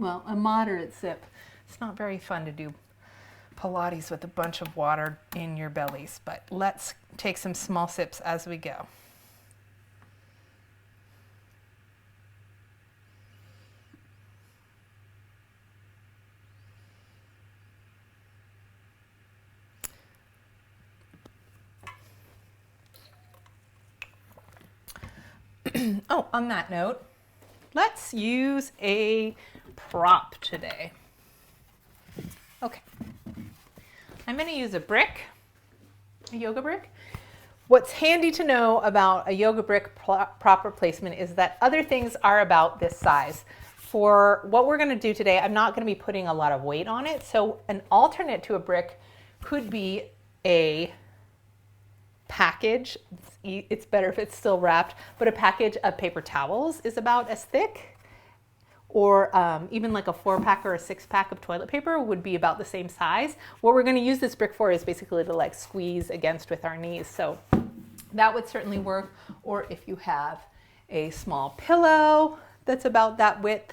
Well, a moderate sip. It's not very fun to do Pilates with a bunch of water in your bellies, but let's take some small sips as we go. Oh, on that note, let's use a prop today. Okay, I'm going to use a brick, a yoga brick. What's handy to know about a yoga brick proper placement is that other things are about this size. For what we're going to do today, I'm not going to be putting a lot of weight on it, so an alternate to a brick could be a package. It's better if it's still wrapped, but a package of paper towels is about as thick, or even like a 4-pack or a 6-pack of toilet paper would be about the same size. What we're going to use this brick for is basically to like squeeze against with our knees, so that would certainly work. Or if you have a small pillow that's about that width,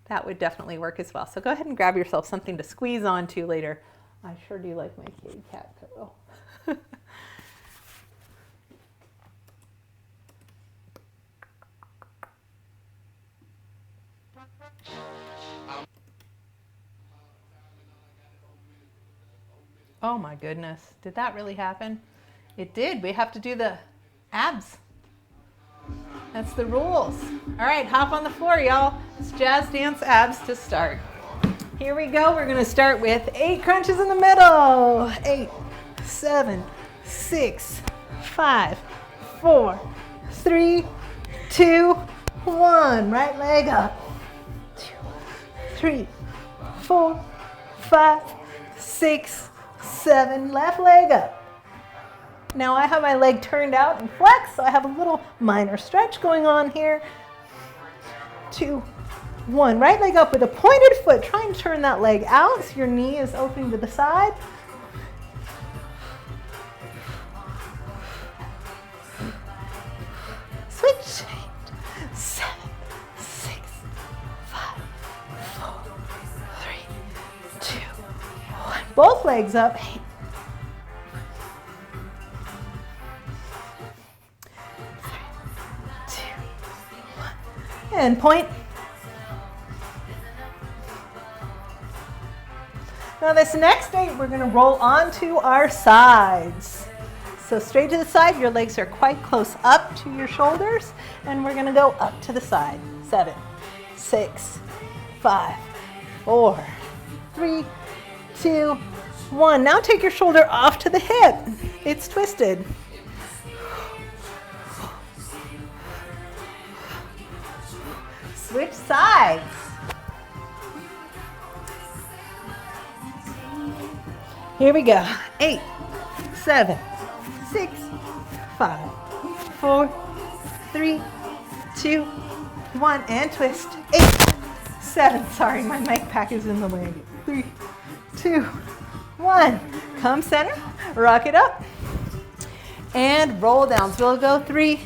that would definitely work as well. So go ahead and grab yourself something to squeeze onto later. I sure do like my kitty cat pillow. Oh my goodness, did that really happen? It did. We have to do the abs. That's the rules. All right, hop on the floor, y'all. It's jazz dance abs to start. Here we go. We're gonna start with 8 crunches in the middle. 8, 7, 6, 5, 4, 3, 2, 1. Right leg up. 2, 3, 4, 5, 6, 7, left leg up. Now I have my leg turned out and flexed, so I have a little minor stretch going on here. 2, 1, right leg up with a pointed foot. Try and turn that leg out so your knee is open to the side. Switch. 8, 7, 6, 5, 4, 3, 2, 1. Both legs up. 8, 3, 2, 1. And point. Now this next 8, we're going to roll onto our sides. So straight to the side, your legs are quite close up to your shoulders, and we're going to go up to the side. 7, 6, 5, 4, 3, 2, 1. Now take your shoulder off to the hip. It's twisted. Switch sides. Here we go. 8, 7, 6, 5, 4, 3, 2, 1, and twist. 8, 7. Sorry, my mic pack is in the way. 3, 2, 1. Come center. Rock it up. And roll down. So we'll go 3,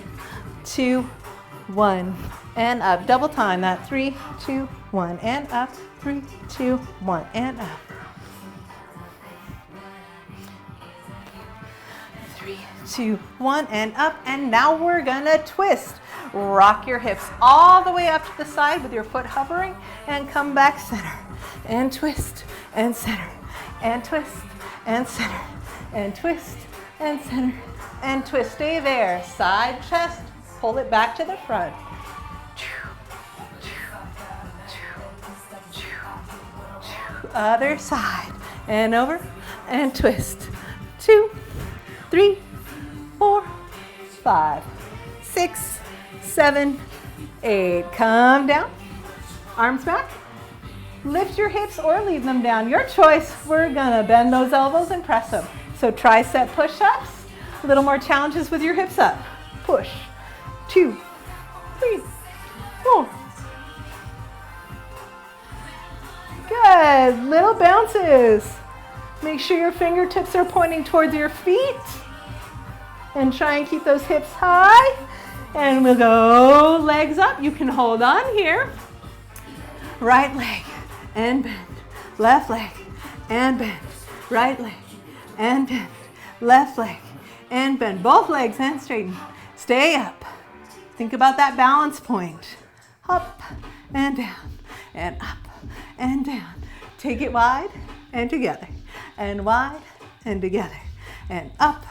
2, 1. And up. Double time that. 3, 2, 1. And up. 3, 2, 1. And up. 3, 2, 1. And up. And now we're gonna twist. Rock your hips all the way up to the side with your foot hovering, and come back center. And twist. And center. And twist. And center. And twist. And center. And twist. Stay there. Side chest. Pull it back to the front. Other side. And over. And twist. 2, 3, 4, 5, 6, 7, 8. Come down. Arms back. Lift your hips or leave them down. Your choice. We're gonna bend those elbows and press them. So tricep push-ups. A little more challenges with your hips up. Push. 2, 3, 4. Good. Little bounces. Make sure your fingertips are pointing towards your feet. And try and keep those hips high. And we'll go legs up. You can hold on here. Right leg. and bend. Left leg and bend. Right leg and bend. Left leg and bend. Both legs and straighten. Stay up. Think about that balance point. Up and down and up and down. Take it wide and together and wide and together and up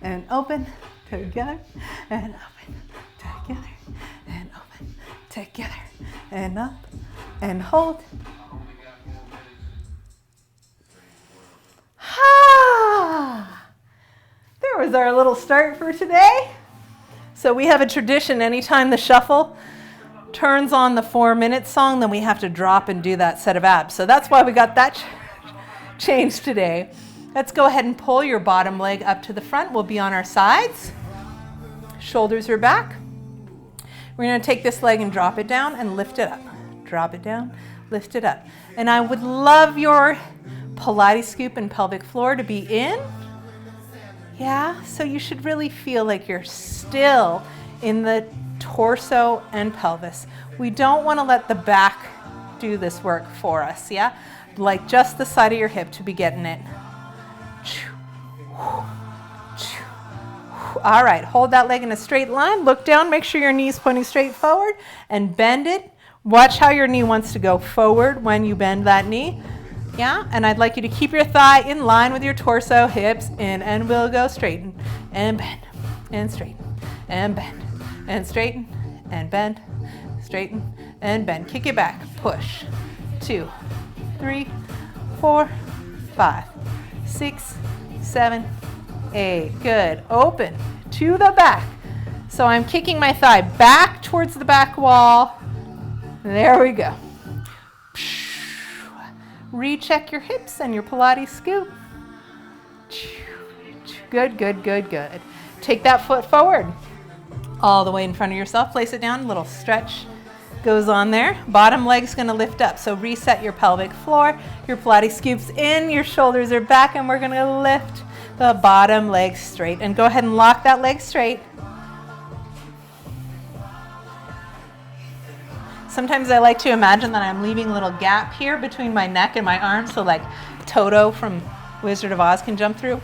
and open together and open together and open together and up and hold. There was our little start for today. So we have a tradition, anytime the shuffle turns on the 4-minute song, then we have to drop and do that set of abs. So that's why we got that changed today. Let's go ahead and pull your bottom leg up to the front. We'll be on our sides. Shoulders are back. We're going to take this leg and drop it down and lift it up. Drop it down, lift it up. And I would love your Pilates scoop and pelvic floor to be in. Yeah, so you should really feel like you're still in the torso and pelvis. We don't want to let the back do this work for us, yeah? Like just the side of your hip to be getting it. All right, hold that leg in a straight line. Look down, make sure your knee's pointing straight forward and bend it. Watch how your knee wants to go forward when you bend that knee. Yeah, and I'd like you to keep your thigh in line with your torso, hips in, and we'll go straighten and bend and straighten and bend and straighten and bend, straighten and bend. Kick it back, push. 2, 3, 4, 5, 6, 7, 8. Good. Open to the back. So I'm kicking my thigh back towards the back wall. There we go. Recheck your hips and your Pilates scoop. Good, good, good, good. Take that foot forward all the way in front of yourself. Place it down. A little stretch goes on there. Bottom leg's going to lift up. So reset your pelvic floor. Your Pilates scoops in. Your shoulders are back. And we're going to lift the bottom leg straight. And go ahead and lock that leg straight. Sometimes I like to imagine that I'm leaving a little gap here between my neck and my arms, so like Toto from Wizard of Oz can jump through.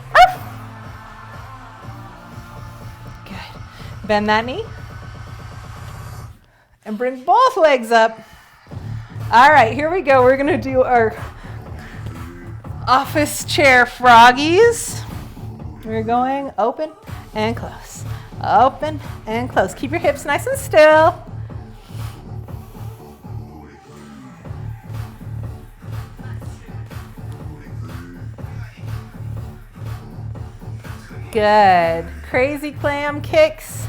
Good. Bend that knee. And bring both legs up. All right, here we go. We're going to do our office chair froggies. We're going open and close. Open and close. Keep your hips nice and still. Good. Crazy clam kicks.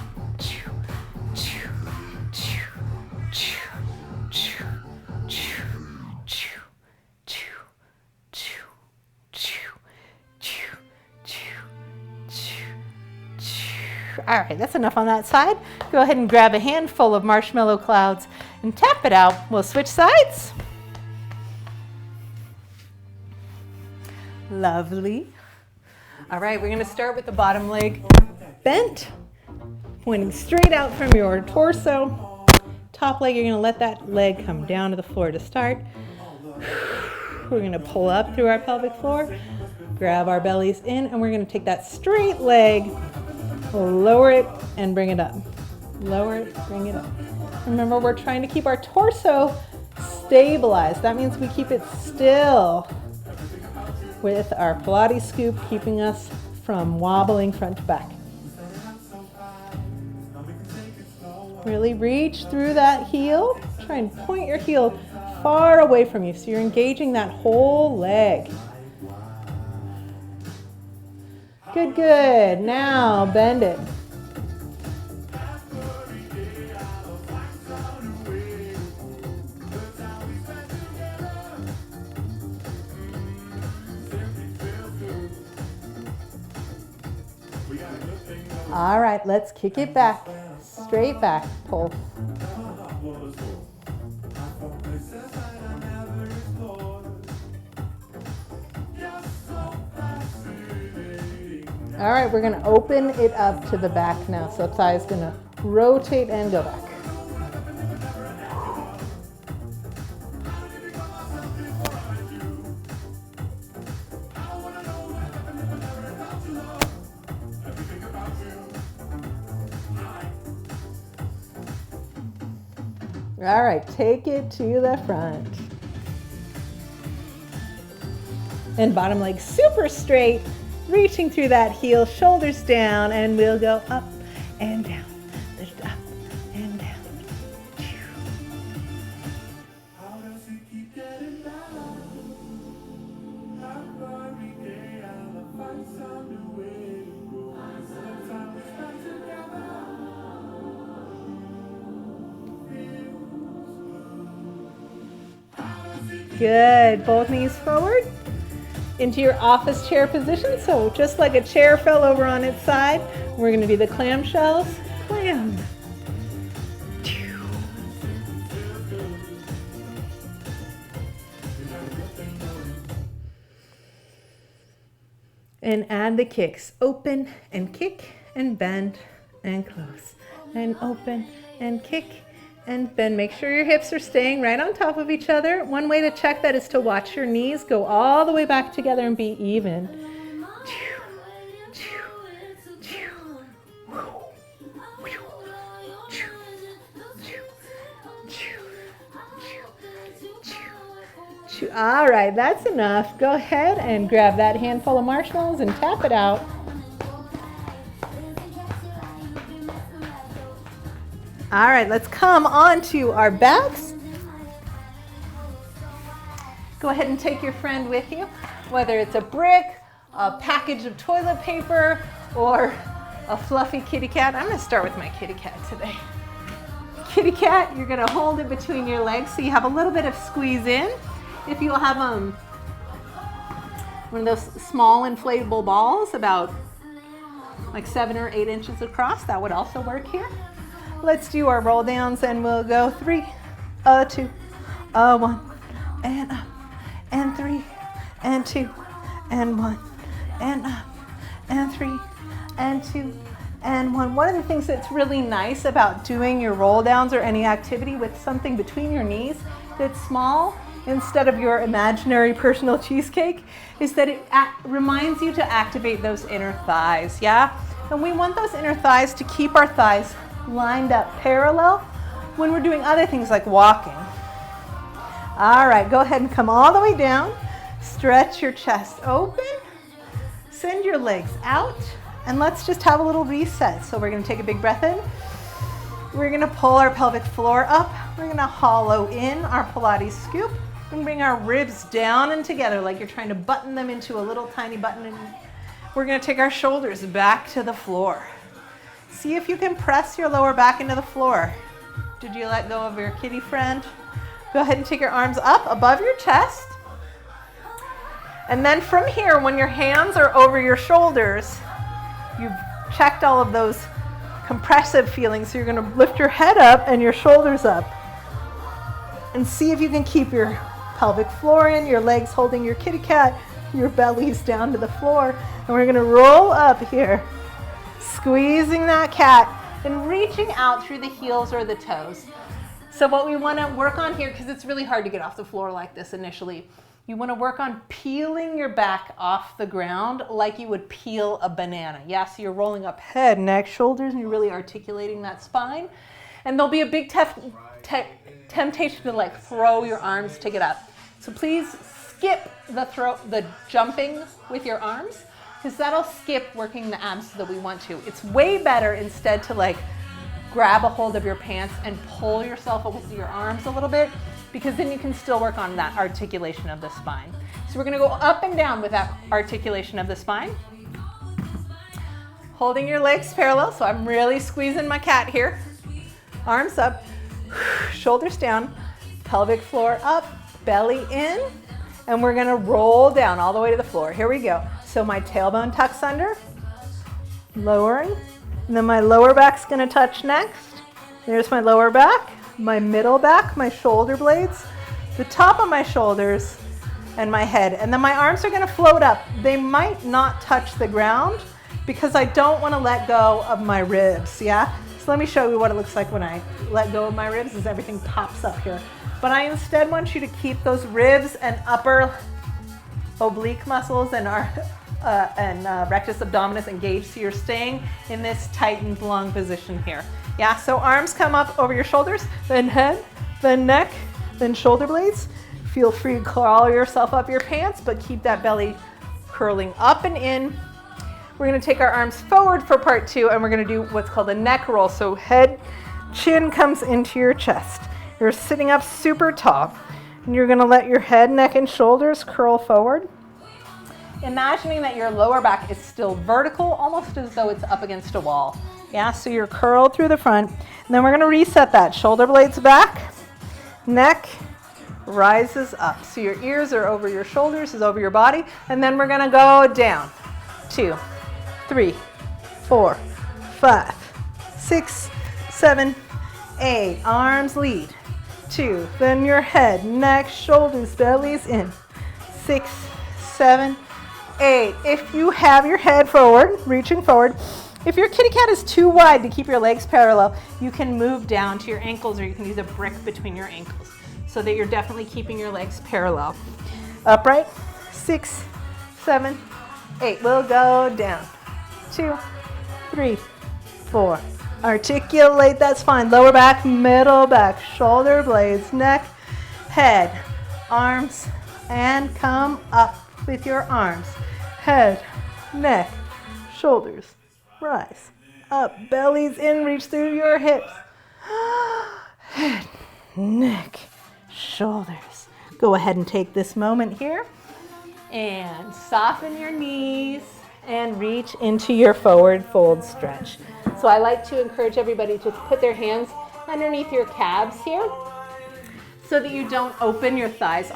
All right, that's enough on that side. Go ahead and grab a handful of marshmallow clouds and tap it out. We'll switch sides. Lovely. All right, we're going to start with the bottom leg bent, pointing straight out from your torso. Top leg, you're going to let that leg come down to the floor to start. We're going to pull up through our pelvic floor, grab our bellies in, and we're going to take that straight leg, lower it, and bring it up. Lower it, bring it up. Remember, we're trying to keep our torso stabilized. That means we keep it still with our Pilates scoop, keeping us from wobbling front to back. Really reach through that heel. Try and point your heel far away from you so you're engaging that whole leg. Good, good. Now bend it. All right, let's kick it back. Straight back, pull. All right, we're going to open it up to the back now. So thigh is going to rotate and go back. All right, take it to the front. And bottom leg super straight, reaching through that heel, shoulders down, and we'll go up and down, lift up and down. Good, both knees forward into your office chair position. So just like a chair fell over on its side, we're going to do the clamshells. Clam. And add the kicks. Open and kick and bend and close. And open and kick and bend. Make sure your hips are staying right on top of each other. One way to check that is to watch your knees go all the way back together and be even. All right, that's enough. Go ahead and grab that handful of marshmallows and tap it out. All right, let's come onto our backs. Go ahead and take your friend with you, whether it's a brick, a package of toilet paper, or a fluffy kitty cat. I'm going to start with my kitty cat today. Kitty cat, you're going to hold it between your legs so you have a little bit of squeeze in. If you have one of those small inflatable balls about like 7 or 8 inches across, that would also work here. Let's do our roll downs and we'll go 3, 2, 1, and up, and 3, and 2, and 1, and up, and 3, and 2, and 1. One of the things that's really nice about doing your roll downs or any activity with something between your knees that's small, instead of your imaginary personal cheesecake, is that it reminds you to activate those inner thighs, yeah? And we want those inner thighs to keep our thighs lined up parallel when we're doing other things like walking. All right, go ahead and come all the way down. Stretch your chest open. Send your legs out. And let's just have a little reset. So we're going to take a big breath in. We're going to pull our pelvic floor up. We're going to hollow in our Pilates scoop and bring our ribs down and together like you're trying to button them into a little tiny button. And we're going to take our shoulders back to the floor. See if you can press your lower back into the floor. Did you let go of your kitty friend? Go ahead and take your arms up above your chest. And then from here, when your hands are over your shoulders, you've checked all of those compressive feelings. So you're going to lift your head up and your shoulders up. And see if you can keep your pelvic floor in, your legs holding your kitty cat, your belly's down to the floor. And we're going to roll up here, squeezing that cat and reaching out through the heels or the toes. So what we want to work on here, because it's really hard to get off the floor like this initially, you want to work on peeling your back off the ground like you would peel a banana. Yeah, so you're rolling up head, neck, shoulders, and you're really articulating that spine. And there'll be a big temptation to like throw your arms to get up. So please skip the jumping with your arms, because that'll skip working the abs that we want to. It's way better instead to like grab a hold of your pants and pull yourself with your arms a little bit, because then you can still work on that articulation of the spine. So we're going to go up and down with that articulation of the spine. Holding your legs parallel, so I'm really squeezing my cat here. Arms up, shoulders down, pelvic floor up, belly in, and we're going to roll down all the way to the floor. Here we go. So my tailbone tucks under, lowering, and then my lower back's going to touch next. There's my lower back, my middle back, my shoulder blades, the top of my shoulders, and my head. And then my arms are going to float up. They might not touch the ground because I don't want to let go of my ribs, yeah? So let me show you what it looks like when I let go of my ribs, as everything pops up here. But I instead want you to keep those ribs and upper oblique muscles and our rectus abdominis engaged, so you're staying in this tightened lung position here. Yeah, so arms come up over your shoulders, then head, then neck, then shoulder blades. Feel free to crawl yourself up your pants, but keep that belly curling up and in. We're going to take our arms forward for part 2, and we're going to do what's called a neck roll. So head, chin comes into your chest. You're sitting up super tall, and you're going to let your head, neck, and shoulders curl forward. Imagining that your lower back is still vertical, almost as though it's up against a wall. Yeah, so you're curled through the front. And then we're going to reset that. Shoulder blades back, neck rises up. So your ears are over your shoulders, is over your body. And then we're going to go down. 2, 3, 4, 5, 6, 7, 8. Arms lead. 2. Then your head, neck, shoulders, bellies in. 6, 7, 8. If you have your head forward, reaching forward, if your kitty cat is too wide to keep your legs parallel, you can move down to your ankles, or you can use a brick between your ankles so that you're definitely keeping your legs parallel. Upright. 6, 7, 8. We'll go down. 2, 3, 4. Articulate, that's fine. Lower back, middle back, shoulder blades, neck, head, arms, and come up with your arms. Head, neck, shoulders, rise, up, bellies in, reach through your hips. Head, neck, shoulders. Go ahead and take this moment here and soften your knees and reach into your forward fold stretch. So I like to encourage everybody to put their hands underneath your calves here so that you don't open your thighs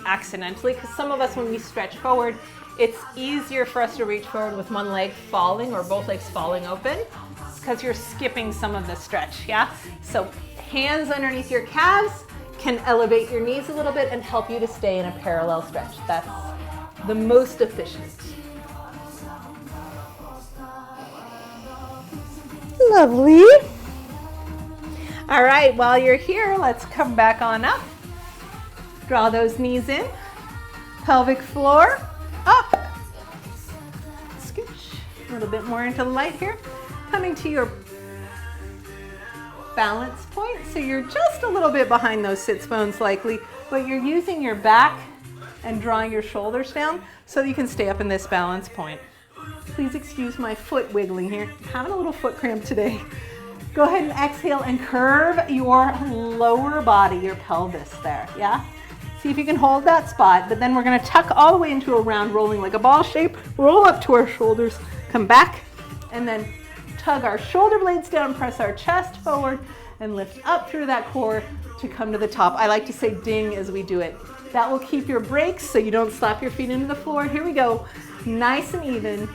accidentally, because some of us, when we stretch forward, it's easier for us to reach forward with one leg falling or both legs falling open because you're skipping some of the stretch, yeah? So hands underneath your calves can elevate your knees a little bit and help you to stay in a parallel stretch. That's the most efficient. Lovely. All right, while you're here, let's come back on up. Draw those knees in. Pelvic floor, up. Scooch. A little bit more into the light here. Coming to your balance point. So you're just a little bit behind those sits bones likely, but you're using your back and drawing your shoulders down so that you can stay up in this balance point. Please excuse my foot wiggling here. I'm having a little foot cramp today. Go ahead and exhale and curve your lower body, your pelvis there, yeah? See if you can hold that spot, but then we're gonna tuck all the way into a round, rolling like a ball shape, roll up to our shoulders, come back, and then tug our shoulder blades down, press our chest forward, and lift up through that core to come to the top. I like to say ding as we do it. That will keep your brakes so you don't slap your feet into the floor. Here we go, nice and even.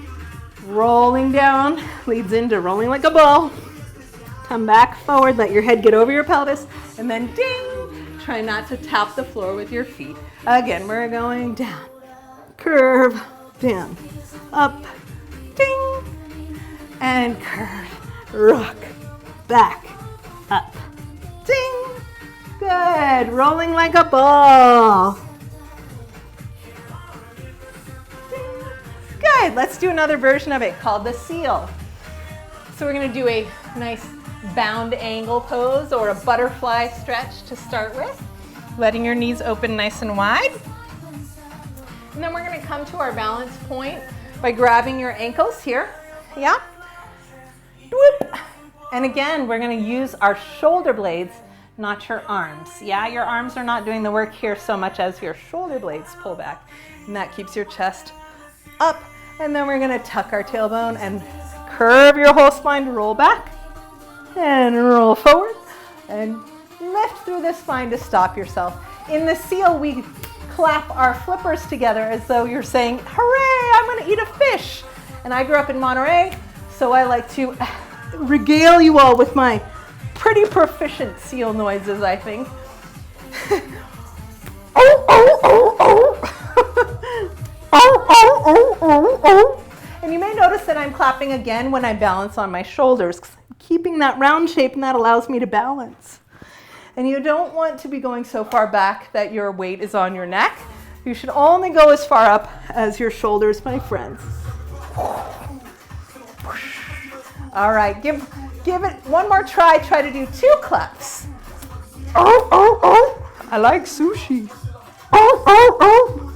Rolling down, leads into rolling like a ball. Come back forward, let your head get over your pelvis, and then ding! Try not to tap the floor with your feet. Again, we're going down, curve, down, up, ding, and curve, rock, back, up, ding. Good, rolling like a ball. Good, let's do another version of it called the seal. So we're gonna do a nice bound angle pose or a butterfly stretch to start with, letting your knees open nice and wide. And then we're gonna come to our balance point by grabbing your ankles here, yeah? Whoop. And again, we're gonna use our shoulder blades, not your arms, yeah? Your arms are not doing the work here so much as your shoulder blades pull back, and that keeps your chest up. And then we're gonna tuck our tailbone and curve your whole spine to roll back and roll forward and lift through the spine to stop yourself. In the seal, we clap our flippers together as though you're saying, hooray, I'm gonna eat a fish. And I grew up in Monterey, so I like to regale you all with my pretty proficient seal noises, I think. Oh, oh, oh, oh. Oh, oh, oh, oh, oh. And you may notice that I'm clapping again when I balance on my shoulders, keeping that round shape, and that allows me to balance. And you don't want to be going so far back that your weight is on your neck. You should only go as far up as your shoulders, my friends. All right, give it one more try. Try to do 2 claps. Oh, oh, oh. I like sushi. Oh, oh, oh.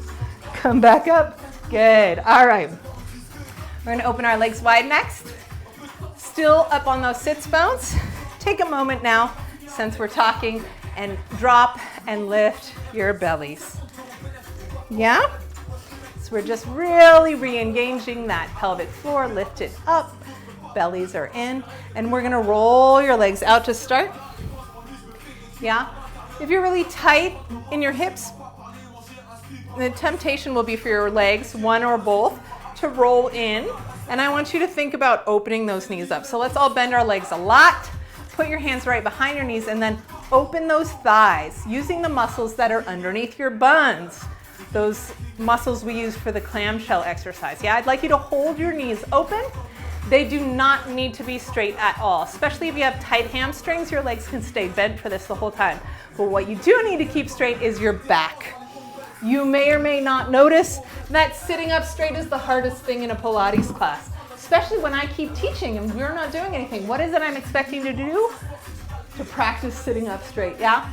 Come back up. Good. All right. We're going to open our legs wide next. Still up on those sits bones. Take a moment now, since we're talking, and drop and lift your bellies. Yeah? So we're just really re-engaging that pelvic floor. Lift it up. Bellies are in. And we're going to roll your legs out to start. Yeah? If you're really tight in your hips, the temptation will be for your legs, one or both, to roll in. And I want you to think about opening those knees up. So let's all bend our legs a lot. Put your hands right behind your knees and then open those thighs using the muscles that are underneath your buns. Those muscles we use for the clamshell exercise. Yeah, I'd like you to hold your knees open. They do not need to be straight at all, especially if you have tight hamstrings. Your legs can stay bent for this the whole time. But what you do need to keep straight is your back. You may or may not notice that sitting up straight is the hardest thing in a Pilates class, especially when I keep teaching and we're not doing anything. What is it I'm expecting to do? To practice sitting up straight, yeah?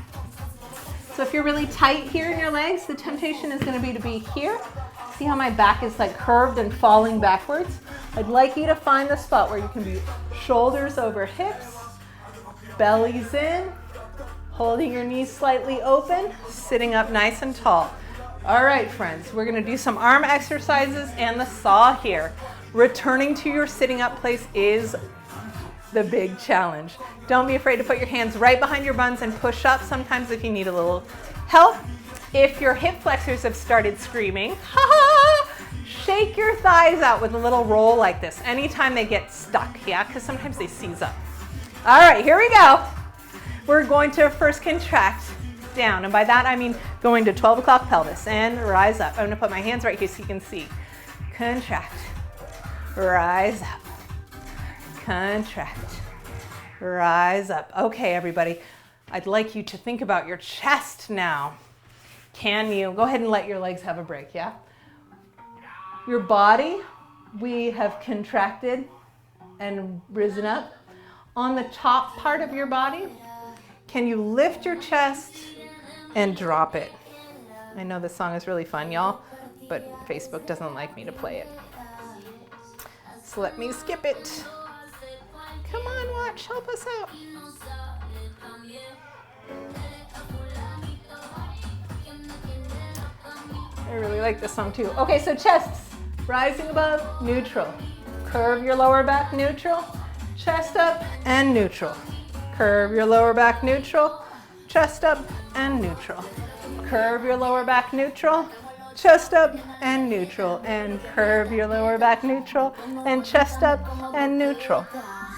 So if you're really tight here in your legs, the temptation is going to be here. See how my back is like curved and falling backwards? I'd like you to find the spot where you can be shoulders over hips, bellies in, holding your knees slightly open, sitting up nice and tall. All right, friends, we're going to do some arm exercises and the saw here. Returning to your sitting up place is the big challenge. Don't be afraid to put your hands right behind your buns and push up sometimes if you need a little help. If your hip flexors have started screaming, shake your thighs out with a little roll like this anytime they get stuck, yeah, because sometimes they seize up. All right, here we go. We're going to first contract down, and by that I mean going to 12 o'clock pelvis and rise up. I'm going to put my hands right here so you can see. Contract, rise up, contract, rise up. Okay, everybody, I'd like you to think about your chest now. Can you go ahead and let your legs have a break, yeah? Your body, we have contracted and risen up. On the top part of your body, can you lift your chest and drop it? I know this song is really fun, y'all, but Facebook doesn't like me to play it. So let me skip it. Come on, watch, help us out. I really like this song too. Okay, so chests, rising above, neutral. Curve your lower back, neutral. Chest up and neutral. Curve your lower back, neutral. Chest up and neutral. Curve your lower back, neutral. Chest up and neutral. And curve your lower back, neutral. And chest up and neutral.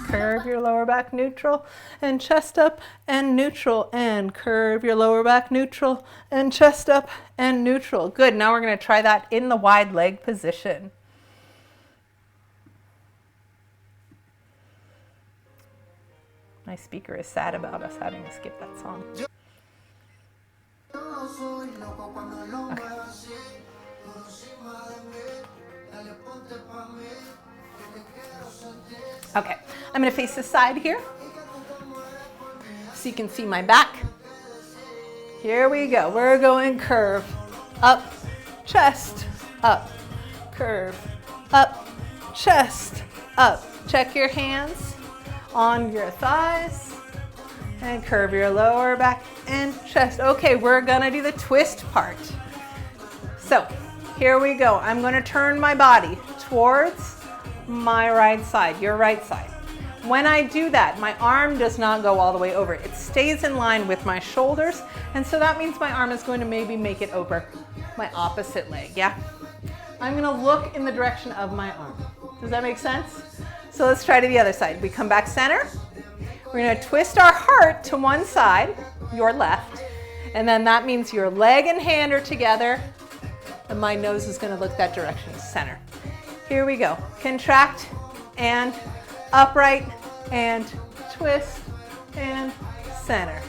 Curve your lower back, neutral. And chest up and neutral. And curve your lower back, neutral. And chest up and neutral. Good. Now we're going to try that in the wide leg position. My speaker is sad about us having to skip that song. Okay, I'm going to face this side here so you can see my back. Here we go. We're going curve, up, chest, up, curve, up, chest, up. Check your hands on your thighs and curve your lower back and chest. Okay, we're gonna do the twist part. So here we go. I'm gonna turn my body towards my right side, your right side. When I do that, my arm does not go all the way over. It stays in line with my shoulders, and so that means my arm is going to maybe make it over my opposite leg, yeah? I'm gonna look in the direction of my arm. Does that make sense? So let's try to the other side. We come back center. We're going to twist our heart to one side, your left, and then that means your leg and hand are together, and my nose is going to look that direction, center. Here we go. Contract and upright and twist and center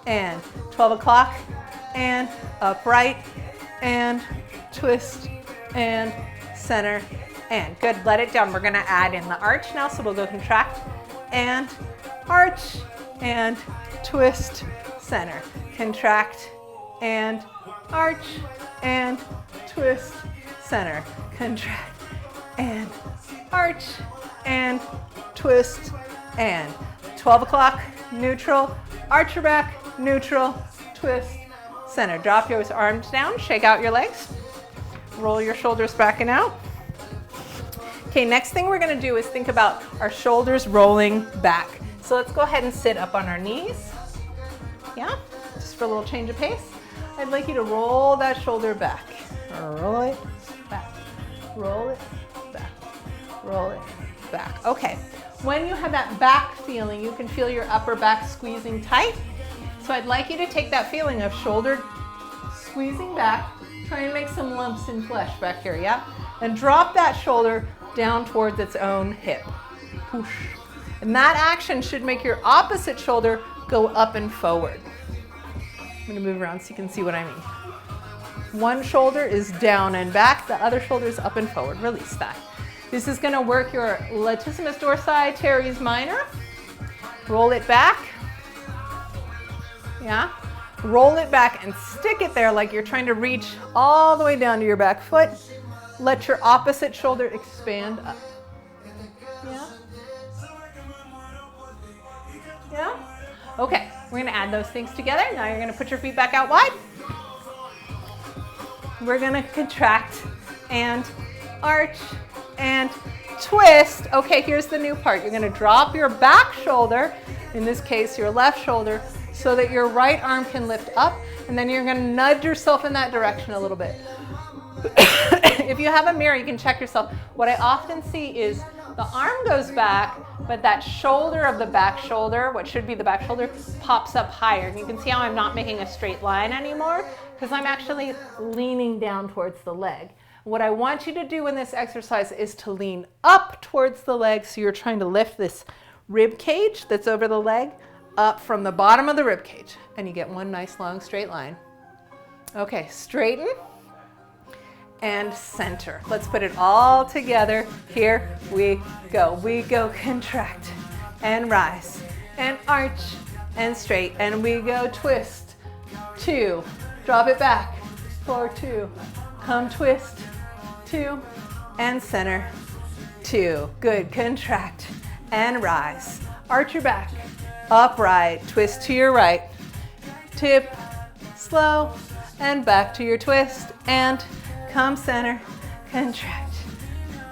and 12 o'clock and upright and twist and center. And good, let it down. We're gonna add in the arch now, so we'll go contract and arch and twist, center, contract, and arch, and twist, center, contract, and arch, and twist, and 12 o'clock, neutral, arch your back, neutral, twist, center. Drop your arms down, shake out your legs, roll your shoulders back and out. Okay, next thing we're gonna do is think about our shoulders rolling back. So let's go ahead and sit up on our knees. Yeah, just for a little change of pace. I'd like you to roll that shoulder back. Roll it back, roll it back, roll it back. Okay, when you have that back feeling, you can feel your upper back squeezing tight. So I'd like you to take that feeling of shoulder squeezing back, try and make some lumps in flesh back here, yeah? And drop that shoulder down towards its own hip. Push. And that action should make your opposite shoulder go up and forward. I'm gonna move around so you can see what I mean. One shoulder is down and back, the other shoulder is up and forward. Release that. This is gonna work your latissimus dorsi, teres minor. Roll it back. Yeah, roll it back and stick it there like you're trying to reach all the way down to your back foot. Let your opposite shoulder expand up. Yeah? Yeah? Okay, we're gonna add those things together. Now you're gonna put your feet back out wide. We're gonna contract and arch and twist. Okay, here's the new part. You're gonna drop your back shoulder, in this case your left shoulder, so that your right arm can lift up, and then you're gonna nudge yourself in that direction a little bit. If you have a mirror, you can check yourself. What I often see is the arm goes back, but that shoulder of the back shoulder, what should be the back shoulder, pops up higher. And you can see how I'm not making a straight line anymore, because I'm actually leaning down towards the leg. What I want you to do in this exercise is to lean up towards the leg, so you're trying to lift this rib cage that's over the leg up from the bottom of the rib cage, and you get one nice long straight line. Okay, straighten and center. Let's put it all together. Here we go. We go contract and rise and arch and straight, and we go twist, 2, drop it back, 4, 2, come twist, 2, and center, 2. Good, contract and rise, arch your back, upright, twist to your right, tip, slow, and back to your twist, and come center, contract,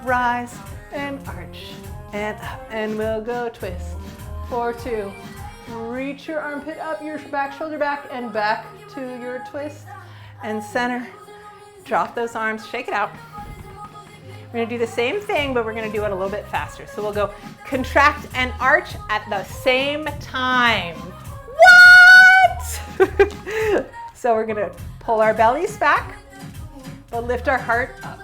rise, and arch, and up, and we'll go twist, 4, 2, reach your armpit up, your back shoulder back, and back to your twist, and center, drop those arms, shake it out. We're gonna do the same thing, but we're gonna do it a little bit faster. So we'll go contract and arch at the same time. What? So we're gonna pull our bellies back, but lift our heart up.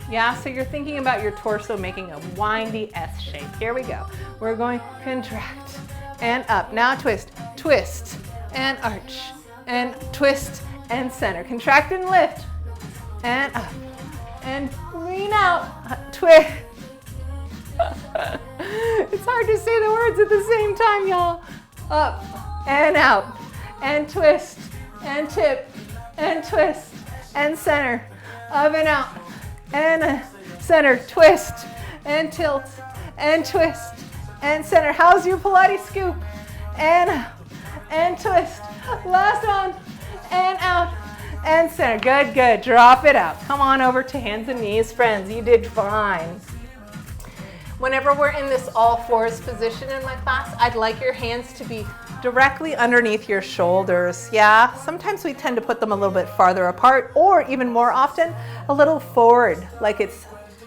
Yeah, so you're thinking about your torso making a windy S shape. Here we go. We're going contract and up. Now twist, twist and arch and twist and center. Contract and lift and up. And lean out, twist. It's hard to say the words at the same time, y'all. Up and out, and twist, and tip, and twist, and center, up and out, and center, twist, and twist, and center. How's your Pilates scoop? And twist. Last one, and out. And center, good, good, drop it out. Come on over to hands and knees, friends, you did fine. Whenever we're in this all fours position in my class, I'd like your hands to be directly underneath your shoulders, yeah? Sometimes we tend to put them a little bit farther apart, or even more often, a little forward, like it's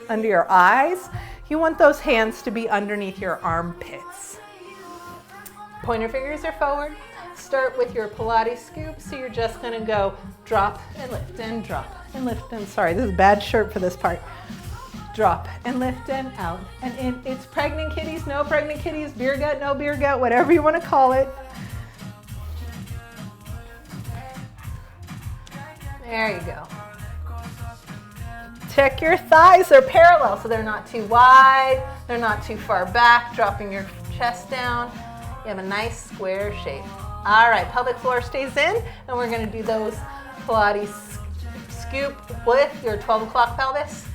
under your eyes. You want those hands to be underneath your armpits. Pointer fingers are forward. Start with your Pilates scoop, so you're just gonna go drop and lift and drop and lift and, sorry, this is a bad shirt for this part. Drop and lift and out and in. It's pregnant kitties, no pregnant kitties, beer gut, no beer gut, whatever you wanna call it. There you go. Check your thighs, they're parallel, so they're not too wide, they're not too far back, dropping your chest down. You have a nice square shape. All right, pelvic floor stays in, and we're gonna do those Pilates scoop with your 12 o'clock pelvis,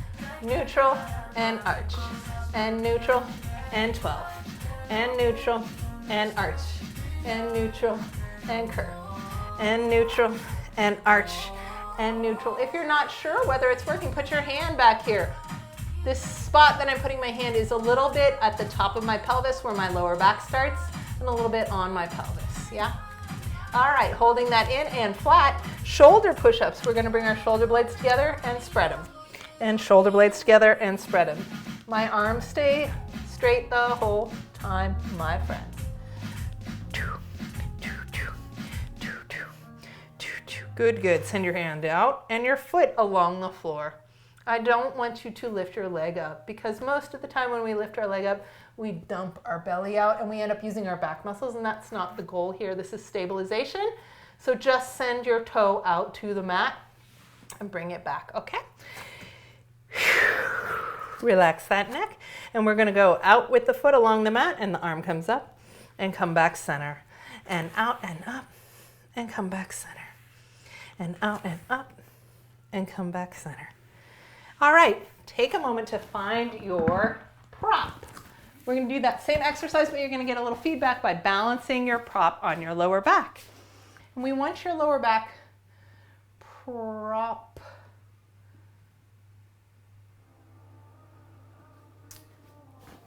neutral and arch, and neutral and 12, and neutral and arch, and neutral and curve, and neutral and arch, and neutral. If you're not sure whether it's working, put your hand back here. This spot that I'm putting my hand is a little bit at the top of my pelvis where my lower back starts, and a little bit on my pelvis, yeah? All right, holding that in and flat, shoulder push-ups. We're gonna bring our shoulder blades together and spread them. And shoulder blades together and spread them. My arms stay straight the whole time, my friends. Good, good. Send your hand out and your foot along the floor. I don't want you to lift your leg up because most of the time when we lift our leg up, we dump our belly out and we end up using our back muscles, and that's not the goal here. This is stabilization. So just send your toe out to the mat and bring it back, okay? Relax that neck, and we're gonna go out with the foot along the mat, and the arm comes up and come back center, and out and up and come back center, and out and up and come back center. All right, take a moment to find your prop. We're going to do that same exercise, but you're going to get a little feedback by balancing your prop on your lower back. And we want your lower back prop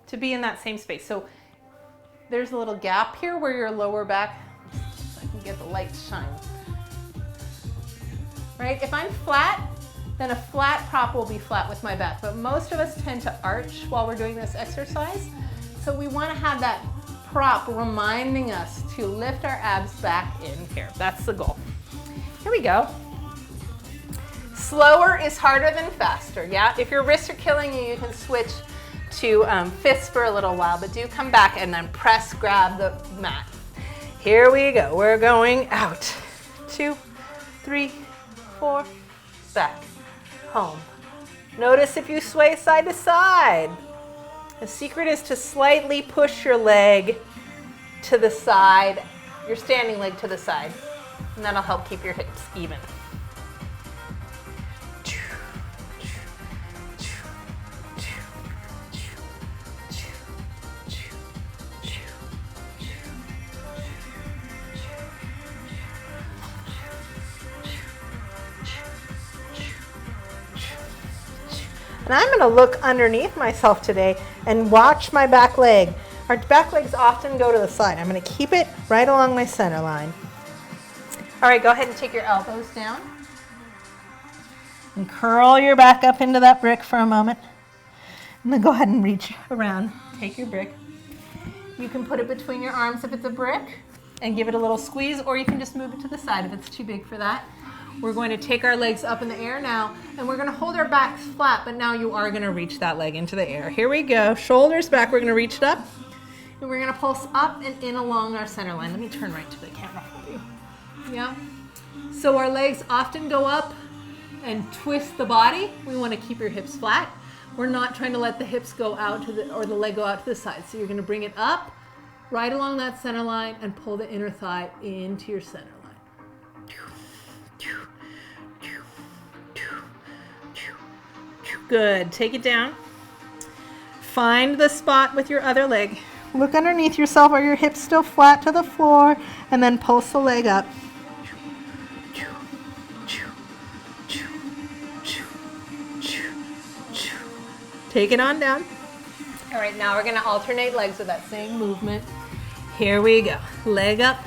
to be in that same space. So there's a little gap here where your lower back, so I can get the light to shine. Right? If I'm flat, then a flat prop will be flat with my back. But most of us tend to arch while we're doing this exercise. So we want to have that prop reminding us to lift our abs back in here. That's the goal. Here we go. Slower is harder than faster, yeah? If your wrists are killing you, you can switch to fists for a little while, but do come back and then press, grab the mat. Here we go. We're going out. 2, 3, 4, back, home. Notice if you sway side to side. The secret is to slightly push your leg to the side, your standing leg to the side, and that'll help keep your hips even. And I'm going to look underneath myself today and watch my back leg. Our back legs often go to the side. I'm going to keep it right along my center line. All right, go ahead and take your elbows down. And curl your back up into that brick for a moment. And then go ahead and reach around. Take your brick. You can put it between your arms if it's a brick and give it a little squeeze, or you can just move it to the side if it's too big for that. We're going to take our legs up in the air now, and we're going to hold our backs flat, but now you are going to reach that leg into the air. Here we go. Shoulders back. We're going to reach it up, and we're going to pulse up and in along our center line. Let me turn right to the camera for you. Yeah. So our legs often go up and twist the body. We want to keep your hips flat. We're not trying to let the hips go out to the, or the leg go out to the side. So you're going to bring it up right along that center line and pull the inner thigh into your center line. Good. Take it down. Find the spot with your other leg. Look underneath yourself. Are your hips still flat to the floor? And then pulse the leg up. Take it on down. All right, now we're going to alternate legs with that same movement. Here we go. Leg up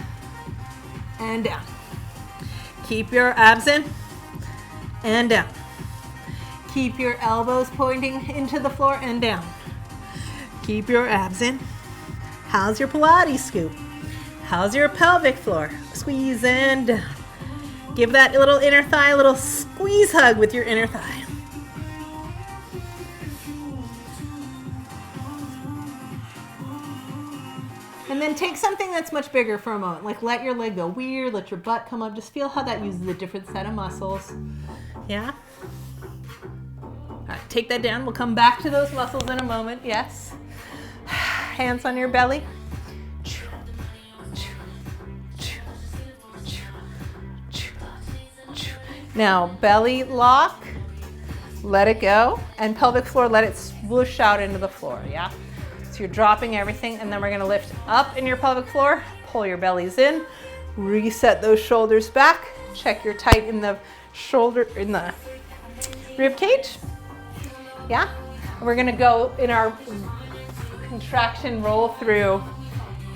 and down. Keep your abs in and down. Keep your elbows pointing into the floor and down. Keep your abs in. How's your Pilates scoop? How's your pelvic floor? Squeeze and down. Give that little inner thigh a little squeeze hug with your inner thigh. And then take something that's much bigger for a moment. Like let your leg go weird, let your butt come up. Just feel how that uses a different set of muscles. Yeah? All right, take that down. We'll come back to those muscles in a moment. Yes. Hands on your belly. Now, belly lock, let it go, and pelvic floor, let it swoosh out into the floor, yeah? So you're dropping everything, and then we're gonna lift up in your pelvic floor, pull your bellies in, reset those shoulders back, check your tight in the shoulder, in the rib cage, yeah? We're gonna go in our contraction roll through.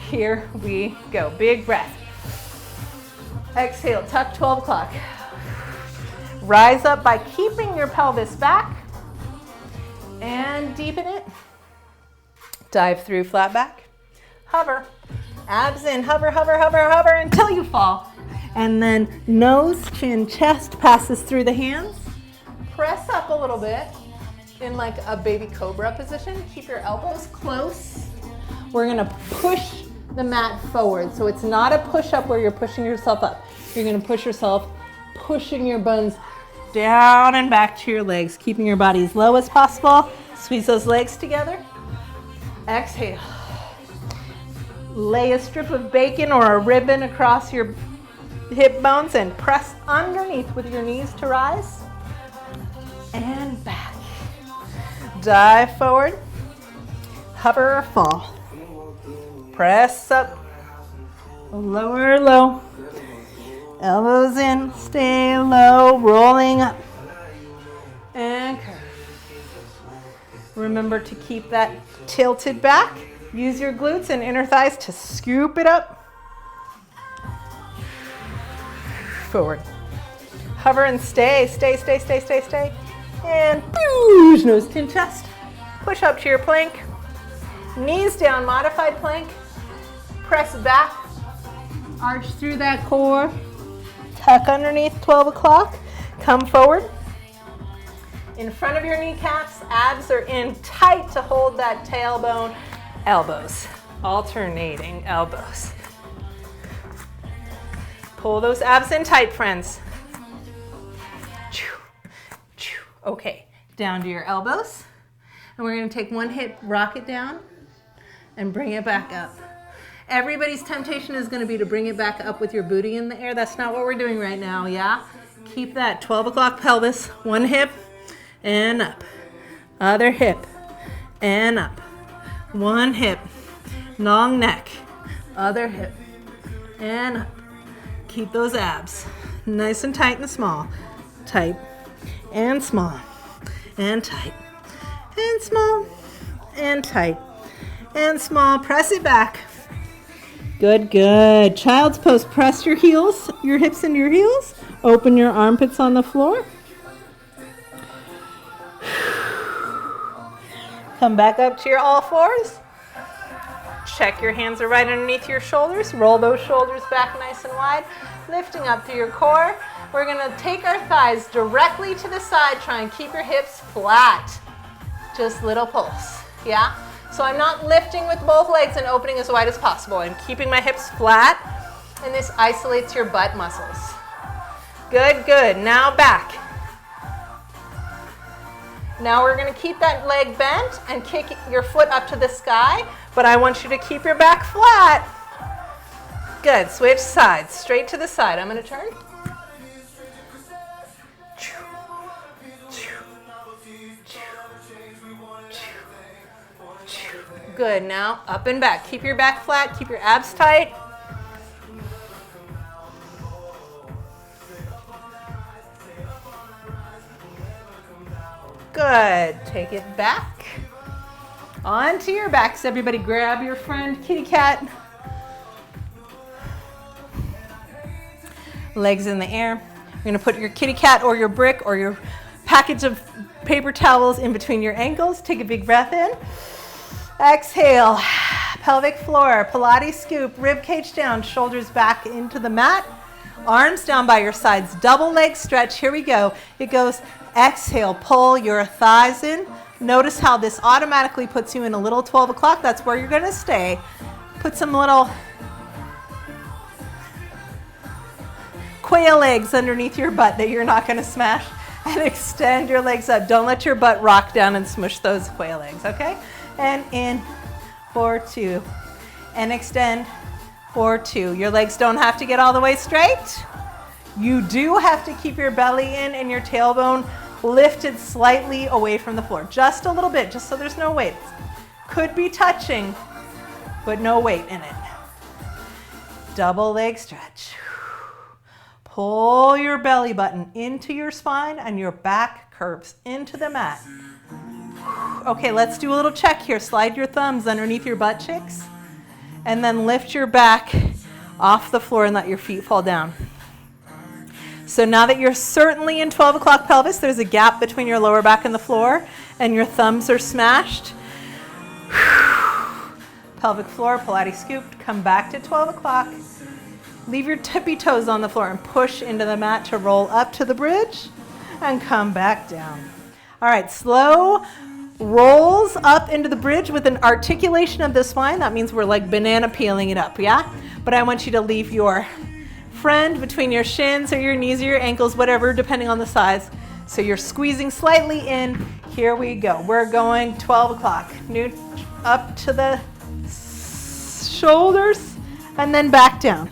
Here we go, big breath. Exhale, tuck 12 o'clock. Rise up by keeping your pelvis back and deepen it. Dive through, flat back. Hover, abs in, hover, hover, hover, hover until you fall. And then nose, chin, chest passes through the hands. Press up a little bit in like a baby cobra position. Keep your elbows close. We're gonna push the mat forward. So it's not a push up where you're pushing yourself up. You're gonna push yourself, pushing your buns down and back to your legs, keeping your body as low as possible. Squeeze those legs together. Exhale. Lay a strip of bacon or a ribbon across your hip bones and press underneath with your knees to rise. And back. Dive forward. Hover or fall. Press up. Lower, low. Elbows in, stay low, rolling up. And curve. Remember to keep that tilted back. Use your glutes and inner thighs to scoop it up. Forward. Hover and stay, stay, stay, stay, stay, stay. And boosh, nose, chin, chest. Push up to your plank. Knees down, modified plank. Press back. Arch through that core. Tuck underneath 12 o'clock. Come forward. In front of your kneecaps, abs are in tight to hold that tailbone. Elbows, alternating elbows. Pull those abs in tight, friends. Okay, down to your elbows. And we're gonna take one hip, rock it down, and bring it back up. Everybody's temptation is gonna be to bring it back up with your booty in the air. That's not what we're doing right now, yeah? Keep that 12 o'clock pelvis, one hip, and up. Other hip, and up. One hip, long neck, other hip, and up. Keep those abs nice and tight and small. Tight and small, and tight, and small, and tight, and small. Press it back. Good, good. Child's pose. Press your heels, your hips into your heels. Open your armpits on the floor. Come back up to your all fours. Check your hands are right underneath your shoulders. Roll those shoulders back nice and wide. Lifting up through your core. We're gonna take our thighs directly to the side. Try and keep your hips flat. Just little pulse, yeah? So I'm not lifting with both legs and opening as wide as possible. I'm keeping my hips flat, and this isolates your butt muscles. Good, good. Now back. Now we're gonna keep that leg bent and kick your foot up to the sky, but I want you to keep your back flat. Good, switch sides, straight to the side. I'm gonna turn. Good, now up and back. Keep your back flat, keep your abs tight. Good, take it back. Onto your backs. Everybody grab your friend, kitty cat. Legs in the air. You're gonna put your kitty cat or your brick or your package of paper towels in between your ankles. Take a big breath in. Exhale, pelvic floor, Pilates scoop, rib cage down, shoulders back into the mat, arms down by your sides, double leg stretch. Here we go. It goes, exhale, pull your thighs in. Notice how this automatically puts you in a little 12 o'clock. That's where you're gonna stay. Put some little quail eggs underneath your butt that you're not gonna smash, and extend your legs up. Don't let your butt rock down and smush those quail eggs, okay? And in for 2, and extend for 2. Your legs don't have to get all the way straight. You do have to keep your belly in and your tailbone lifted slightly away from the floor. Just a little bit, just so there's no weight. Could be touching, but no weight in it. Double leg stretch. Pull your belly button into your spine and your back curves into the mat. Okay, let's do a little check here. Slide your thumbs underneath your butt cheeks and then lift your back off the floor and let your feet fall down. So now that you're certainly in 12 o'clock pelvis, there's a gap between your lower back and the floor and your thumbs are smashed. Pelvic floor, Pilates scooped, come back to 12 o'clock. Leave your tippy toes on the floor and push into the mat to roll up to the bridge and come back down. All right, slow rolls up into the bridge with an articulation of the spine. That means we're like banana peeling it up, yeah? But I want you to leave your friend between your shins or your knees or your ankles, whatever, depending on the size. So you're squeezing slightly in. Here we go. We're going 12 o'clock. Up to the shoulders and then back down.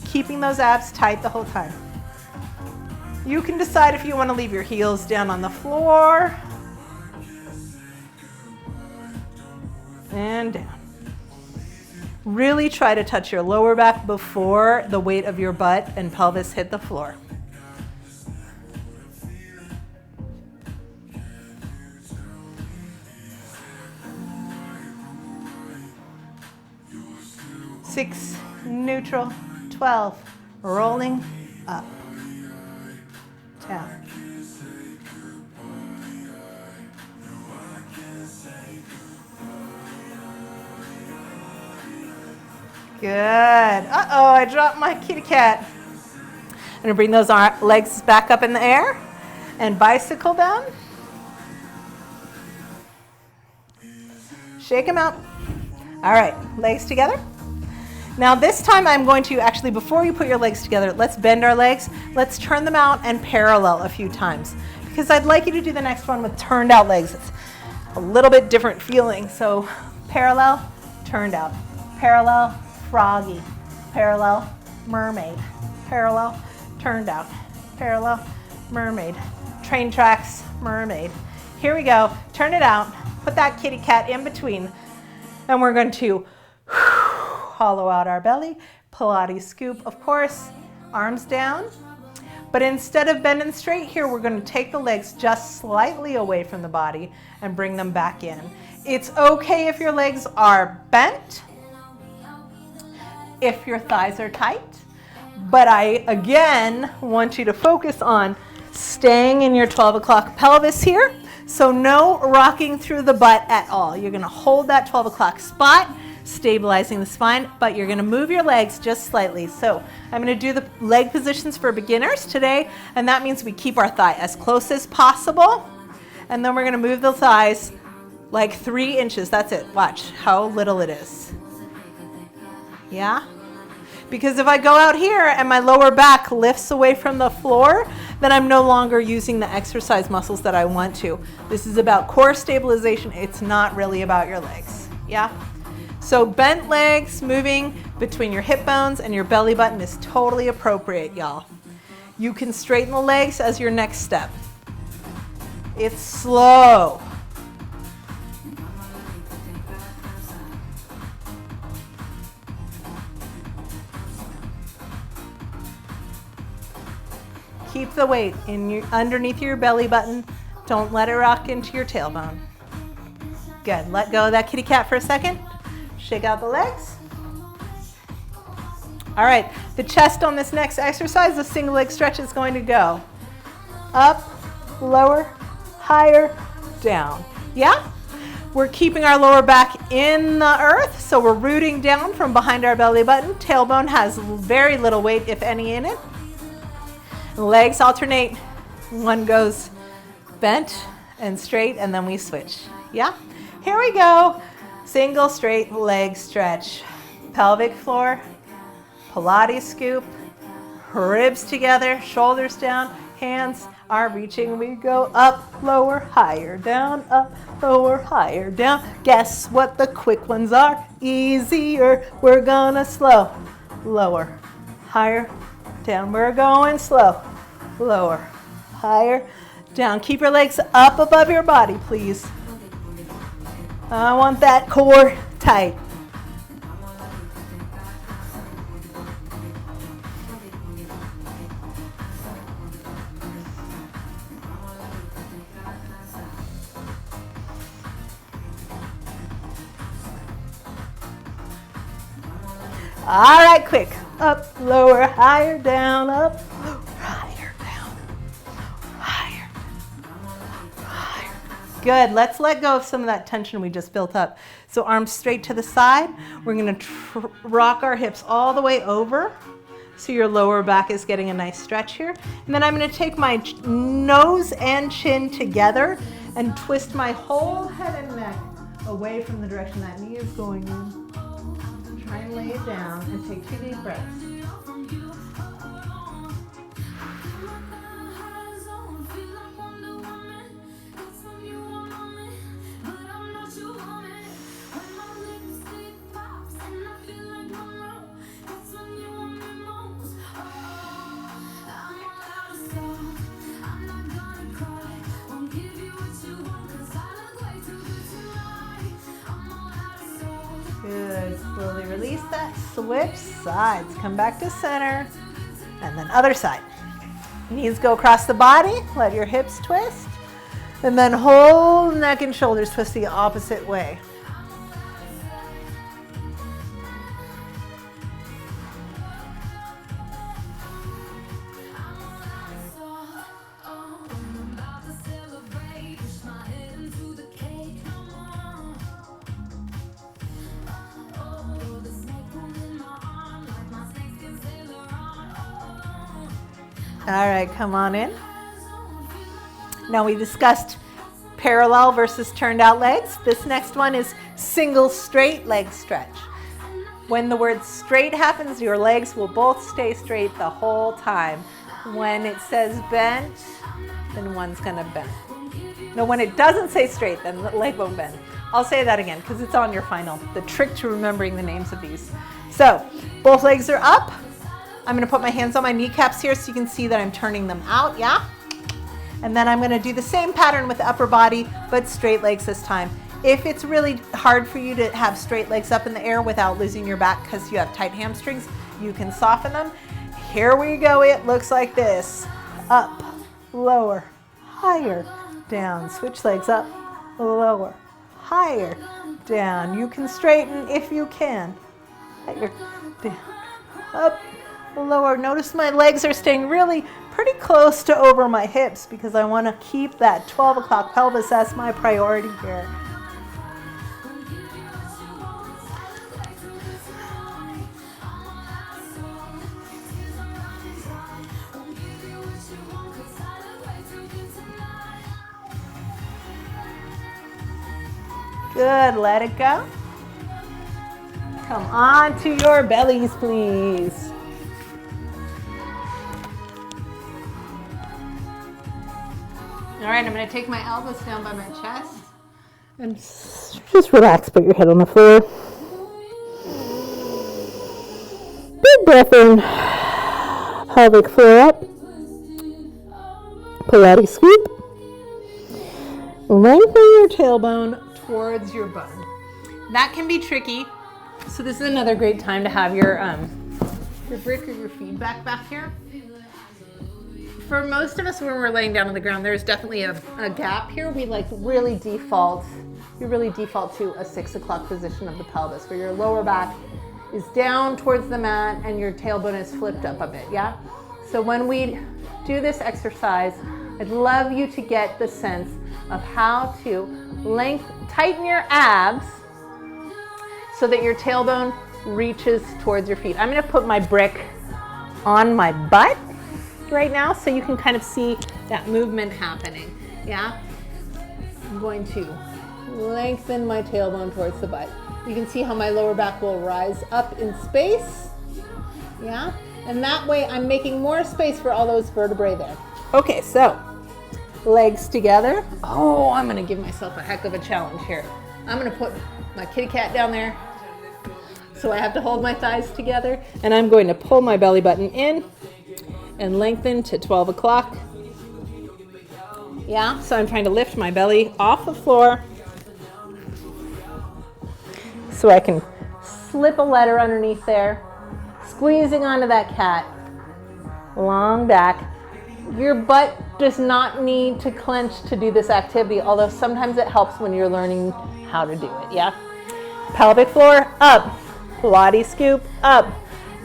Keeping those abs tight the whole time. You can decide if you want to leave your heels down on the floor and down. Really try to touch your lower back before the weight of your butt and pelvis hit the floor. Six, neutral, 12, rolling up, down. Good. Uh-oh, I dropped my kitty cat. I'm gonna bring those legs back up in the air and bicycle down. Shake them out. All right, legs together. Now this time I'm going to actually, before you put your legs together, let's bend our legs. Let's turn them out and parallel a few times because I'd like you to do the next one with turned out legs. It's a little bit different feeling. So parallel, turned out, parallel, froggy, parallel, mermaid, parallel, turned out, parallel, mermaid, train tracks, mermaid. Here we go. Turn it out. Put that kitty cat in between. And we're going to hollow out our belly. Pilates scoop, of course, arms down. But instead of bending straight here, we're going to take the legs just slightly away from the body and bring them back in. It's okay if your legs are bent, if your thighs are tight. But I, again, want you to focus on staying in your 12 o'clock pelvis here. So no rocking through the butt at all. You're going to hold that 12 o'clock spot, stabilizing the spine, but you're going to move your legs just slightly. So I'm going to do the leg positions for beginners today, and that means we keep our thigh as close as possible, and then we're going to move the thighs like 3 inches. That's it. Watch how little it is. Yeah? Because if I go out here and my lower back lifts away from the floor, then I'm no longer using the exercise muscles that I want to. This is about core stabilization. It's not really about your legs. Yeah? So bent legs moving between your hip bones and your belly button is totally appropriate, y'all. You can straighten the legs as your next step. It's slow. Keep the weight underneath your belly button. Don't let it rock into your tailbone. Good. Let go of that kitty cat for a second. Shake out the legs. All right. The chest on this next exercise, the single leg stretch, is going to go up, lower, higher, down. Yeah? We're keeping our lower back in the earth, so we're rooting down from behind our belly button. Tailbone has very little weight, if any, in it. Legs alternate. One goes bent and straight, and then we switch. Yeah? Here we go. Single straight leg stretch. Pelvic floor, Pilates scoop, ribs together, shoulders down, hands are reaching. We go up, lower, higher, down, up, lower, higher, down. Guess what the quick ones are? Easier. We're gonna slow. Lower, higher, down. We're going slow. Lower, higher, down. Keep your legs up above your body, please. I want that core tight. All right, quick. Up, lower, higher, down, up, lower, higher, down, higher, higher. Good. Let's let go of some of that tension we just built up. So arms straight to the side. We're going to rock our hips all the way over so your lower back is getting a nice stretch here. And then I'm going to take my nose and chin together and twist my whole head and neck away from the direction that knee is going in. Try and lay it down and take 2 deep breaths. Good. Slowly release that. Switch sides. Come back to center. And then other side. Knees go across the body. Let your hips twist. And then whole neck and shoulders twist the opposite way. All right, come on in. Now we discussed parallel versus turned out legs. This next one is single straight leg stretch. When the word straight happens, your legs will both stay straight the whole time. When it says bent, then one's gonna bend. No, when it doesn't say straight, then the leg won't bend. I'll say that again because it's on your final. The trick to remembering the names of these. So both legs are up. I'm going to put my hands on my kneecaps here so you can see that I'm turning them out, yeah? And then I'm going to do the same pattern with the upper body, but straight legs this time. If it's really hard for you to have straight legs up in the air without losing your back because you have tight hamstrings, you can soften them. Here we go. It looks like this. Up, lower, higher, down. Switch legs up, lower, higher, down. You can straighten if you can. Higher, down, up, lower. Notice my legs are staying really pretty close to over my hips because I want to keep that 12 o'clock pelvis. That's my priority here. Good, let it go. Come on to your bellies, please. All right, I'm going to take my elbows down by my chest and just relax, put your head on the floor. Big breath in, pelvic floor up, Pilates scoop. Lengthen your tailbone towards your bum. That can be tricky, so this is another great time to have your brick or your feedback back here. For most of us, when we're laying down on the ground, there's definitely a gap here. We really default to a 6 o'clock position of the pelvis, where your lower back is down towards the mat and your tailbone is flipped up a bit, yeah? So when we do this exercise, I'd love you to get the sense of how to tighten your abs so that your tailbone reaches towards your feet. I'm gonna put my brick on my butt right now so you can kind of see that movement happening, yeah? I'm going to lengthen my tailbone towards the butt. You can see how my lower back will rise up in space, yeah? And that way I'm making more space for all those vertebrae there. Okay, so legs together. Oh, I'm gonna give myself a heck of a challenge here. I'm gonna put my kitty cat down there. So I have to hold my thighs together and I'm going to pull my belly button in and lengthen to 12 o'clock. Yeah, so I'm trying to lift my belly off the floor so I can slip a letter underneath there, squeezing onto that cat, long back. Your butt does not need to clench to do this activity, although sometimes it helps when you're learning how to do it, yeah? Pelvic floor, up, Pilates scoop, up,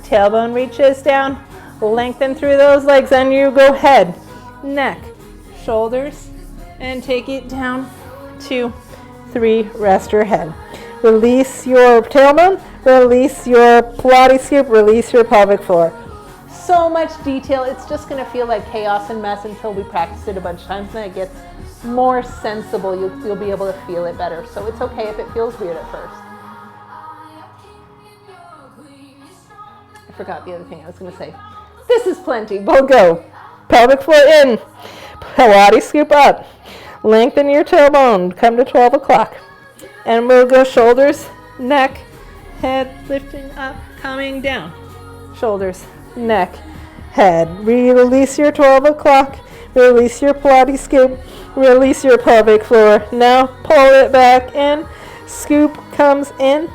tailbone reaches down, lengthen through those legs, and you go head, neck, shoulders, and take it down, 2, 3, rest your head. Release your tailbone, release your Pilates scoop, release your pelvic floor. So much detail, it's just gonna feel like chaos and mess until we practice it a bunch of times, and it gets more sensible. You'll be able to feel it better. So it's okay if it feels weird at first. I forgot the other thing I was gonna say. This is plenty, we'll go. Pelvic floor in, Pilates scoop up, lengthen your tailbone, come to 12 o'clock. And we'll go shoulders, neck, head, lifting up, coming down. Shoulders, neck, head. Release your 12 o'clock, release your Pilates scoop, release your pelvic floor. Now pull it back in, scoop comes in,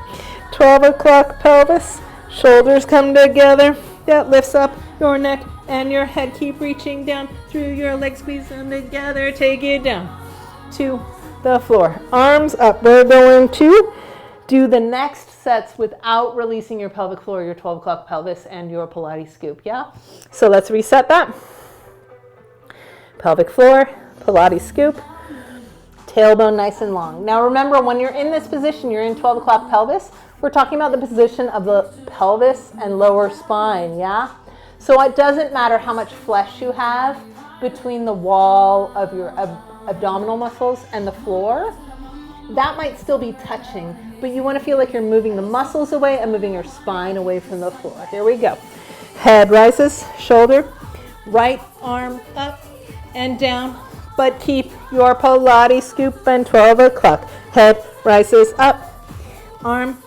12 o'clock pelvis, shoulders come together. That lifts up your neck and your head. Keep reaching down through your legs, squeeze them together, take it down to the floor. Arms up. We're going to do the next sets without releasing your pelvic floor, your 12 o'clock pelvis, and your Pilates scoop, yeah? So let's reset that. Pelvic floor, Pilates scoop, tailbone nice and long. Now remember, when you're in this position, you're in 12 o'clock pelvis, we're talking about the position of the pelvis and lower spine, yeah? So it doesn't matter how much flesh you have between the wall of your abdominal muscles and the floor. That might still be touching, but you want to feel like you're moving the muscles away and moving your spine away from the floor. Here we go. Head rises, shoulder, right arm up and down, but keep your Pilates scoop and 12 o'clock. Head rises up, arm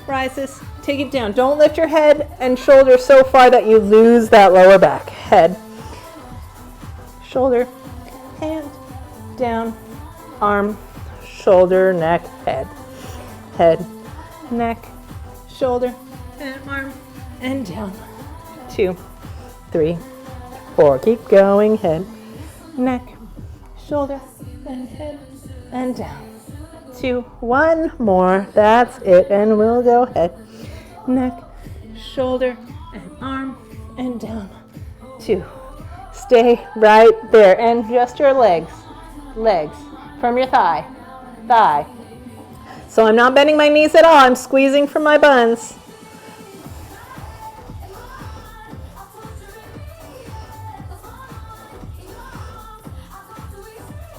rises, take it down. Don't lift your head and shoulder so far that you lose that lower back. Head, shoulder, hand, down, arm, shoulder, neck, head, head, neck, shoulder, and arm, and down. 2, 3, 4. Keep going. Head, neck, shoulder, and head, and down. 2, 1 more. That's it. And we'll go head, neck, shoulder, and arm, and down. 2. Stay right there. And just your legs from your thigh. So I'm not bending my knees at all. I'm squeezing from my buns.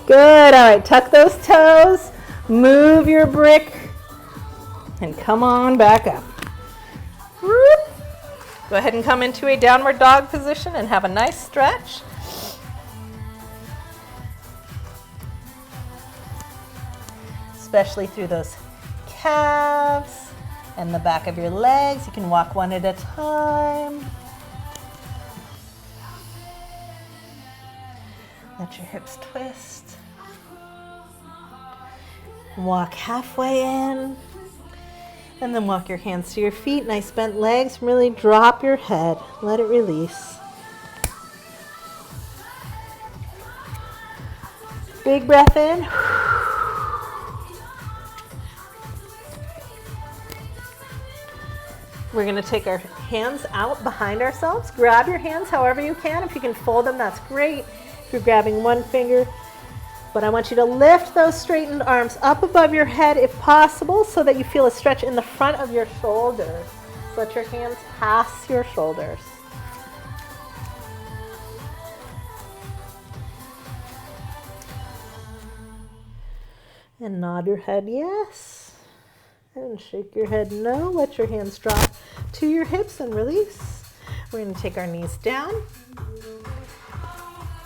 Good. All right, tuck those toes, move your brick, and come on back up. Whoop. Go ahead and come into a downward dog position and have a nice stretch. Especially through those calves and the back of your legs. You can walk one at a time. Let your hips twist. Walk halfway in. And then walk your hands to your feet. Nice bent legs. Really drop your head. Let it release. Big breath in. We're going to take our hands out behind ourselves. Grab your hands however you can. If you can fold them, that's great. If you're grabbing one finger. But I want you to lift those straightened arms up above your head if possible so that you feel a stretch in the front of your shoulders. So let your hands pass your shoulders. And nod your head yes. And shake your head no. Let your hands drop to your hips and release. We're going to take our knees down.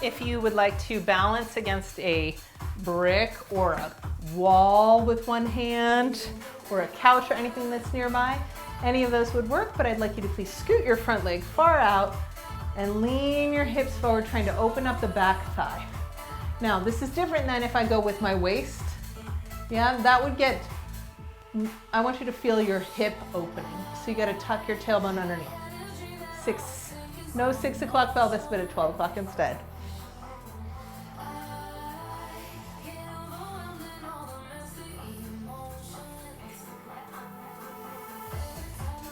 If you would like to balance against a brick or a wall with one hand or a couch or anything that's nearby, any of those would work, but I'd like you to please scoot your front leg far out and lean your hips forward, trying to open up the back thigh. Now, this is different than if I go with my waist. Yeah, that would get, I want you to feel your hip opening. So you gotta tuck your tailbone underneath. No 6 o'clock pelvis, but at 12 o'clock instead.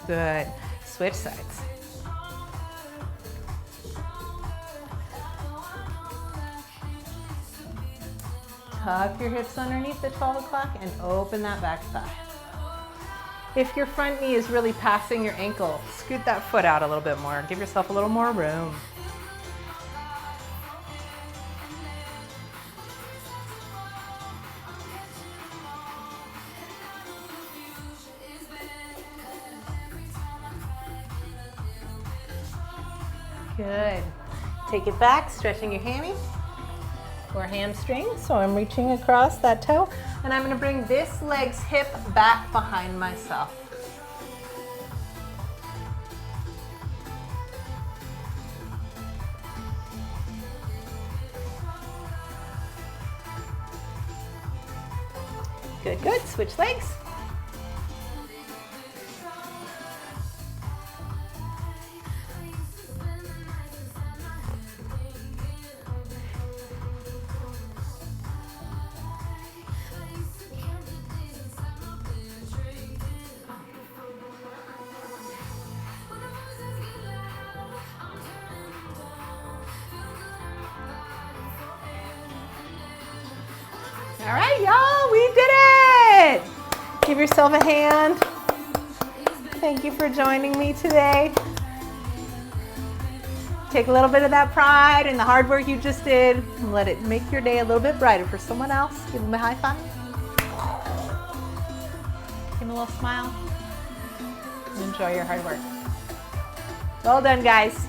Good. Switch sides. Tuck your hips underneath the 12 o'clock and open that back thigh. If your front knee is really passing your ankle, scoot that foot out a little bit more. Give yourself a little more room. Good. Take it back, stretching your hammy or hamstring. So I'm reaching across that toe, and I'm going to bring this leg's hip back behind myself. Good, good. Switch legs. All right, y'all, we did it! Give yourself a hand. Thank you for joining me today. Take a little bit of that pride and the hard work you just did and let it make your day a little bit brighter for someone else. Give them a high five. Give them a little smile. And enjoy your hard work. Well done, guys.